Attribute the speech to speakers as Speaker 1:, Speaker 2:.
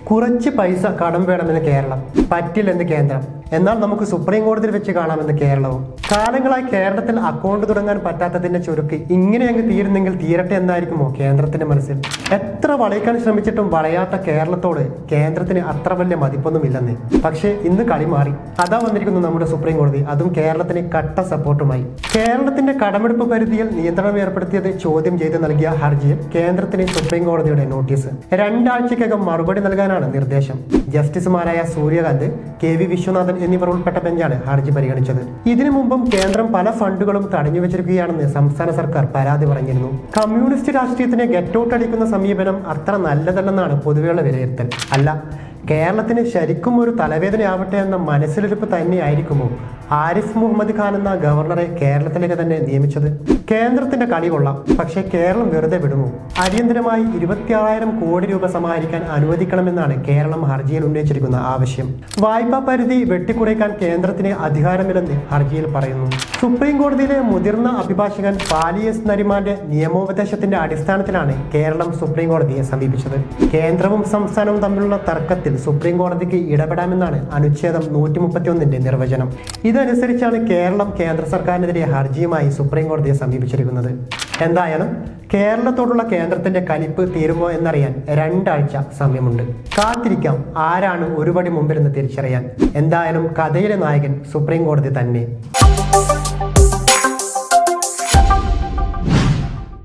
Speaker 1: കുറച്ച് പൈസ കടം വേണമെന്ന് കേരളം, പറ്റില്ലെന്ന് കേന്ദ്രം. എന്നാൽ നമുക്ക് സുപ്രീം കോടതിയിൽ വെച്ച് കാണാമെന്ന് കേരളവും. കാലങ്ങളായി കേരളത്തിൽ അക്കൗണ്ട് തുടങ്ങാൻ പറ്റാത്തതിന്റെ ചുരുക്ക് ഇങ്ങനെ അങ്ങ് തീരുന്നെങ്കിൽ തീരട്ടെ എന്നായിരിക്കുമോ കേന്ദ്രത്തിന്റെ മനസ്സിൽ? എത്ര വളയിക്കാൻ ശ്രമിച്ചിട്ടും വളയാത്ത കേരളത്തോട് കേന്ദ്രത്തിന് അത്ര വലിയ മതിപ്പൊന്നുമില്ലെന്ന്. പക്ഷേ ഇന്ന് കളി മാറി. അതാ വന്നിരിക്കുന്നു നമ്മുടെ സുപ്രീം കോടതി, അതും കേരളത്തിന് കട്ട സപ്പോർട്ടുമായി. കേരളത്തിന്റെ കടമെടുപ്പ് പരിധിയിൽ നിയന്ത്രണം ഏർപ്പെടുത്തിയത് ചോദ്യം ചെയ്ത് നൽകിയ ഹർജിയിൽ കേന്ദ്രത്തിന് സുപ്രീം കോടതിയുടെ നോട്ടീസ്. 2 ആഴ്ചയ്ക്കകം മറുപടി നൽകാനാണ് നിർദ്ദേശം. ജസ്റ്റിസുമാരായ സൂര്യകാന്ത്, KV വിശ്വനാഥൻ എന്നിവർ ഉൾപ്പെട്ട ബെഞ്ചാണ് ഹർജി പരിഗണിച്ചത്. ഇതിനു മുമ്പും കേന്ദ്രം പല ഫണ്ടുകളും തടഞ്ഞു വെച്ചിരിക്കുകയാണെന്ന് സംസ്ഥാന സർക്കാർ പരാതി പറഞ്ഞിരുന്നു. കമ്മ്യൂണിസ്റ്റ് രാഷ്ട്രീയത്തിന് ഗെറ്റൗട്ട് അടിക്കുന്ന സമീപനം അത്ര നല്ലതല്ലെന്നാണ് പൊതുവെയുള്ള വിലയിരുത്തൽ. അല്ല, കേരളത്തിന് ശരിക്കും ഒരു തലവേദനയാവട്ടെ എന്ന മനസ്സിലിരിപ്പ് തന്നെയായിരിക്കുമോ ആരിഫ് മുഹമ്മദ് ഖാൻ എന്ന ഗവർണറെ കേരളത്തിലേക്ക് തന്നെ നിയമിച്ചത്? കേന്ദ്രത്തിന്റെ കളി കൊള്ളാം, പക്ഷേ കേരളം വെറുതെ വിടുമോ? അടിയന്തരമായി 26,000 കോടി രൂപ സമാഹരിക്കാൻ അനുവദിക്കണമെന്നാണ് കേരളം ഹർജിയിൽ ഉന്നയിച്ചിരിക്കുന്ന ആവശ്യം. വായ്പാ പരിധി വെട്ടിക്കുറയ്ക്കാൻ കേന്ദ്രത്തിന് അധികാരമില്ലെന്ന് ഹർജിയിൽ പറയുന്നു. സുപ്രീം കോടതിയിലെ മുതിർന്ന അഭിഭാഷകൻ ഫാലിയസ് നരിമാന്റെ നിയമോപദേശത്തിന്റെ അടിസ്ഥാനത്തിലാണ് കേരളം സുപ്രീം കോടതിയെ സമീപിച്ചത്. കേന്ദ്രവും സംസ്ഥാനവും തമ്മിലുള്ള തർക്കത്തിൽ സുപ്രീം കോടതിക്ക് ഇടപെടാമെന്നാണ് അനുച്ഛേദം 131ന്റെ നിർവചനം. ഇതനുസരിച്ചാണ് കേരളം കേന്ദ്ര സർക്കാരിനെതിരെ ഹർജിയുമായി സുപ്രീം കോടതിയെ സമീപിച്ചിരിക്കുന്നത്. എന്തായാലും കേരളത്തോടുള്ള കേന്ദ്രത്തിന്റെ കലിപ്പ് തീരുമോ എന്നറിയാൻ 2 ആഴ്ച സമയമുണ്ട്. കാത്തിരിക്കാം ആരാണ് ഒരുപടി മുമ്പിലെന്ന് തിരിച്ചറിയാൻ. എന്തായാലും കഥയിലെ നായകൻ സുപ്രീം കോടതി തന്നെ.